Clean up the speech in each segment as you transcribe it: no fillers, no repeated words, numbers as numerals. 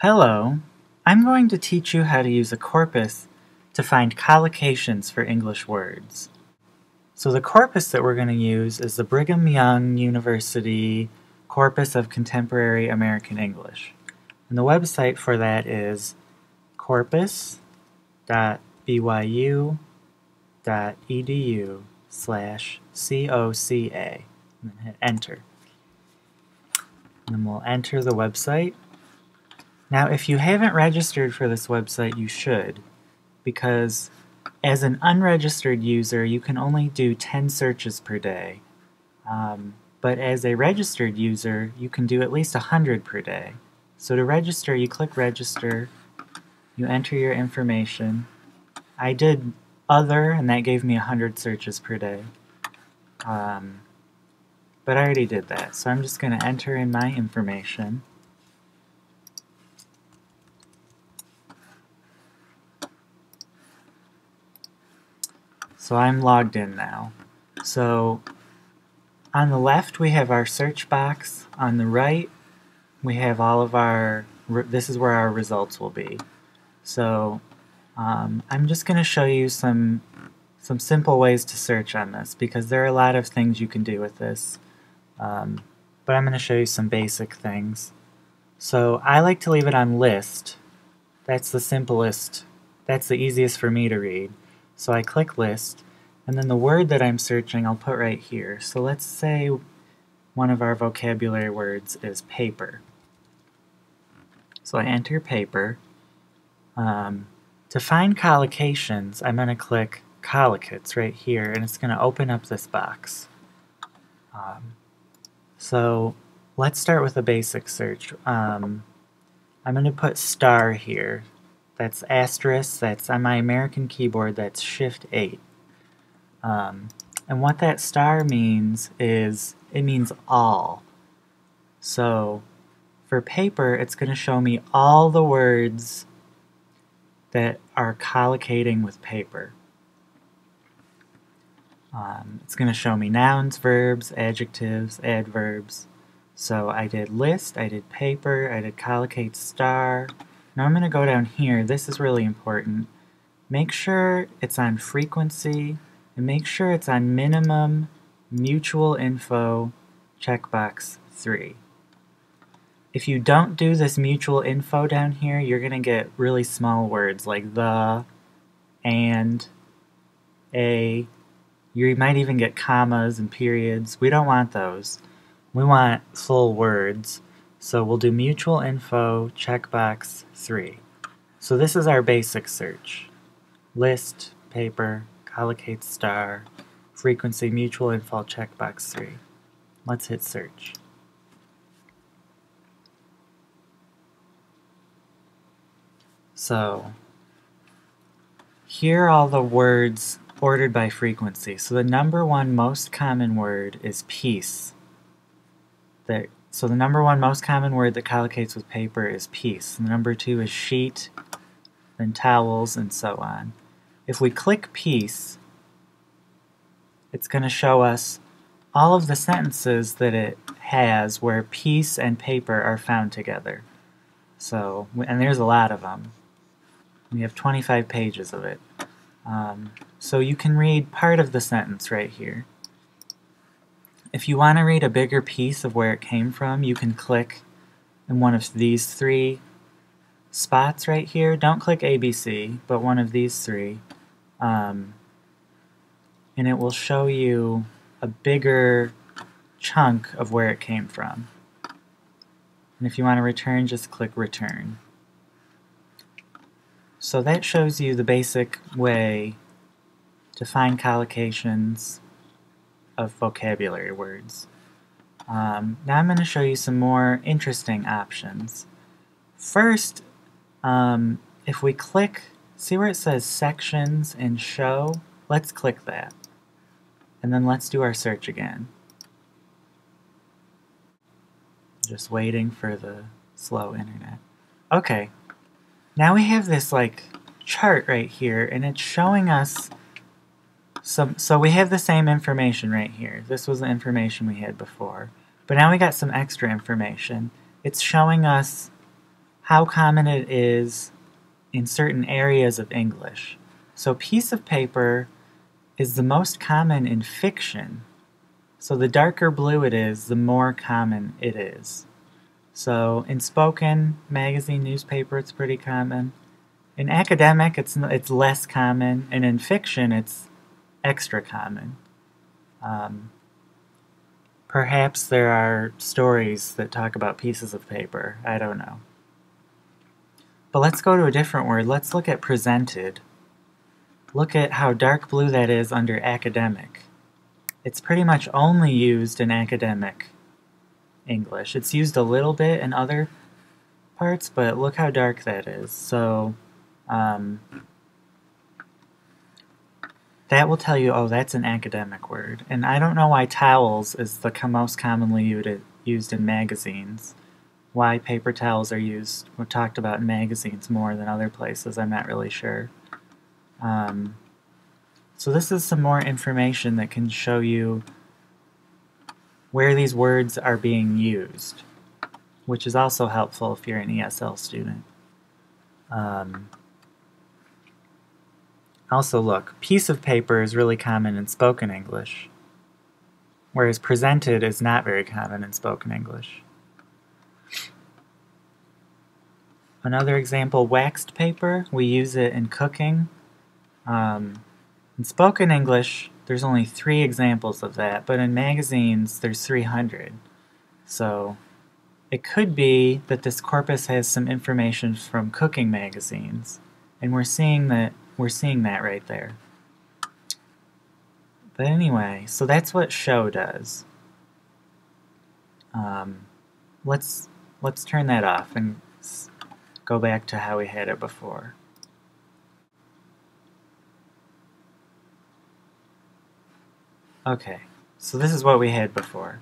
Hello, I'm going to teach you how to use a corpus to find collocations for English words. So the corpus that we're going to use is the Brigham Young University Corpus of Contemporary American English. And the website for that is corpus.byu.edu/COCA. And then hit enter. And then we'll enter the website. Now, if you haven't registered for this website, you should, because as an unregistered user, you can only do 10 searches per day. But as a registered user, you can do at least 100 per day. So to register, you click register, you enter your information. I did other, and that gave me 100 searches per day. But I already did that, so I'm just going to enter in my information. So I'm logged in now. So on the left we have our search box. On the right we have all of our, this is where our results will be. So I'm just going to show you some simple ways to search on this, because there are a lot of things you can do with this. But I'm going to show you some basic things. So I like to leave it on list. That's the simplest, that's the easiest for me to read. So I click list, and then the word that I'm searching I'll put right here. So let's say one of our vocabulary words is paper. So I enter paper. To find collocations, I'm going to click collocates right here, and it's going to open up this box. So let's start with a basic search. I'm going to put star here. That's asterisk, that's on my American keyboard, that's Shift 8. And what that star means is, it means all. So for paper, it's going to show me all the words that are collocating with paper. It's going to show me nouns, verbs, adjectives, adverbs. So I did list, I did paper, I did collocate star. Now I'm going to go down here. This is really important. Make sure it's on frequency, and make sure it's on minimum mutual info checkbox 3. If you don't do this mutual info down here, you're going to get really small words like the, and, a. You might even get commas and periods. We don't want those. We want full words. So we'll do mutual info checkbox 3. So this is our basic search. List, paper, collocate star, frequency, mutual info checkbox 3. Let's hit search. So here are all the words ordered by frequency. So the number one most common word is piece. So the number one most common word that collocates with paper is piece. The number 2 is sheet, then towels, and so on. If we click piece, it's going to show us all of the sentences that it has where piece and paper are found together. So, and there's a lot of them. We have 25 pages of it. So you can read part of the sentence right here. If you want to read a bigger piece of where it came from, you can click in one of these 3 spots right here. Don't click ABC, but one of these 3. And it will show you a bigger chunk of where it came from. And if you want to return, just click return. So that shows you the basic way to find collocations of vocabulary words. Now I'm going to show you some more interesting options. First, if we click, see where it says sections and show? Let's click that. And then let's do our search again. Just waiting for the slow internet. Okay, now we have this like chart right here, and it's showing us so we have the same information right here. This was the information we had before. But now we got some extra information. It's showing us how common it is in certain areas of English. So piece of paper is the most common in fiction. So the darker blue it is, the more common it is. So in spoken, magazine, newspaper, it's pretty common. In academic, it's less common, and in fiction, it's extra common. Perhaps there are stories that talk about pieces of paper. I don't know. But let's go to a different word. Let's look at presented. Look at how dark blue that is under academic. It's pretty much only used in academic English. It's used a little bit in other parts, but look how dark that is. So that will tell you, oh, that's an academic word. And I don't know why towels is the most commonly used in magazines. Why paper towels are used or talked about in magazines more than other places, I'm not really sure. So this is some more information that can show you where these words are being used, which is also helpful if you're an ESL student. Also look, piece of paper is really common in spoken English, whereas presented is not very common in spoken English. Another example, waxed paper, we use it in cooking. In spoken English, there's only 3 examples of that, but in magazines, there's 300. So it could be that this corpus has some information from cooking magazines, and we're seeing that right there. But anyway, so that's what show does. Let's turn that off and go back to how we had it before. Okay, so this is what we had before.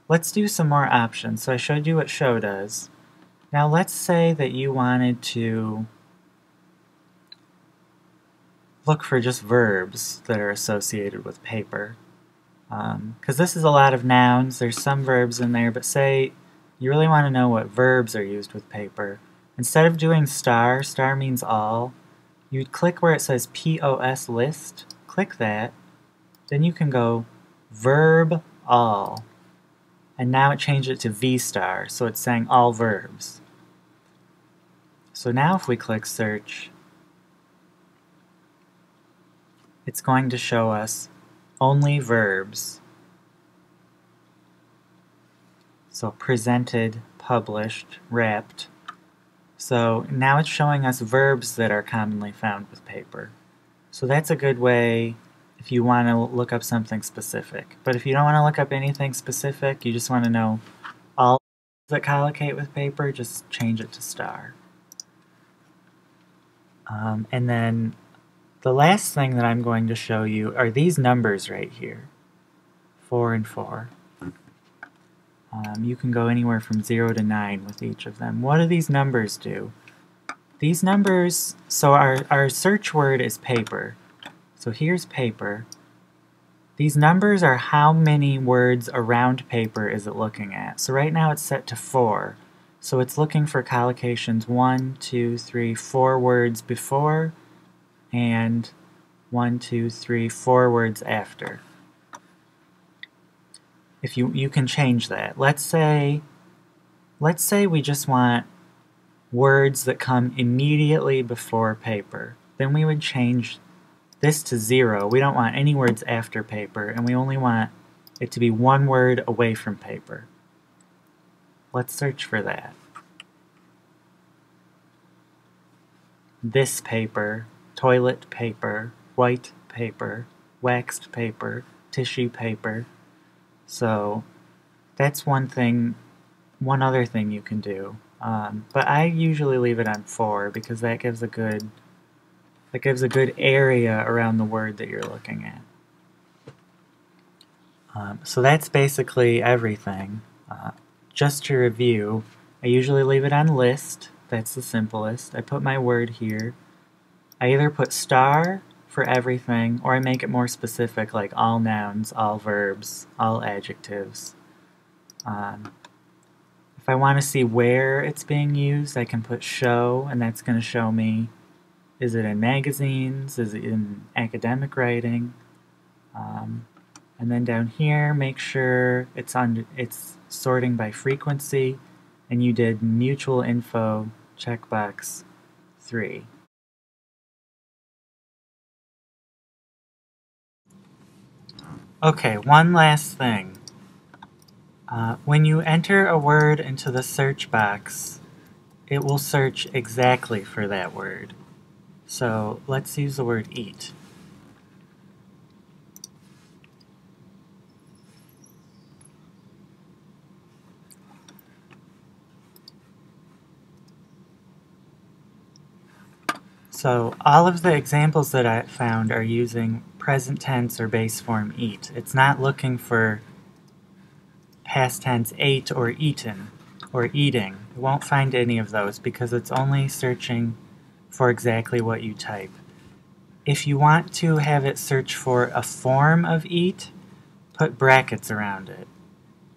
Let's do some more options. So I showed you what show does. Now let's say that you wanted to look for just verbs that are associated with paper. Because this is a lot of nouns, there's some verbs in there, but say you really want to know what verbs are used with paper. Instead of doing star means all, you'd click where it says POS list, click that, then you can go verb all. And now it changed it to V star, so it's saying all verbs. So now if we click search, it's going to show us only verbs. So presented, published, wrapped. So now it's showing us verbs that are commonly found with paper. So that's a good way if you want to look up something specific. But if you don't want to look up anything specific, you just want to know all that collocate with paper, just change it to star. And then the last thing that I'm going to show you are these numbers right here, 4 and 4. You can go anywhere from 0 to 9 with each of them. What do these numbers do? These numbers, so our search word is paper. So here's paper. These numbers are how many words around paper is it looking at. So right now it's set to 4. So it's looking for collocations 1, 2, 3, 4 words before, and 1, 2, 3, 4 words after. If you can change that. Let's say we just want words that come immediately before paper. Then we would change this to 0. We don't want any words after paper, and we only want it to be 1 word away from paper. Let's search for that. This paper, toilet paper, white paper, waxed paper, tissue paper. So that's one other thing you can do. But I usually leave it on 4 because that gives a good area around the word that you're looking at. So that's basically everything. Just to review, I usually leave it on list. That's the simplest. I put my word here. I either put star for everything, or I make it more specific, like all nouns, all verbs, all adjectives. If If I want to see where it's being used, I can put show, and that's going to show me, is it in magazines, is it in academic writing? And then down here, make sure it's sorting by frequency, and you did mutual info checkbox 3. Okay, one last thing. When you enter a word into the search box, it will search exactly for that word. So let's use the word eat. So all of the examples that I found are using present tense or base form eat. It's not looking for past tense ate or eaten or eating. It won't find any of those because it's only searching for exactly what you type. If you want to have it search for a form of eat, put brackets around it.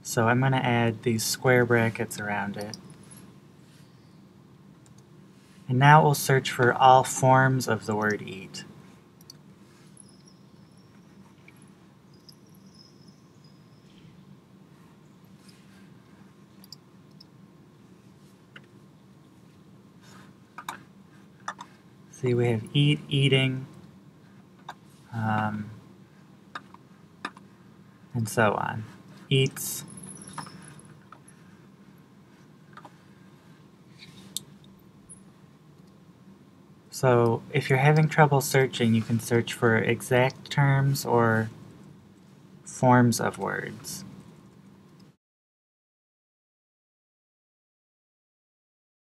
So I'm going to add these square brackets around it. And now it will search for all forms of the word eat. See, we have eat, eating, and so on. Eats. So if you're having trouble searching, you can search for exact terms or forms of words.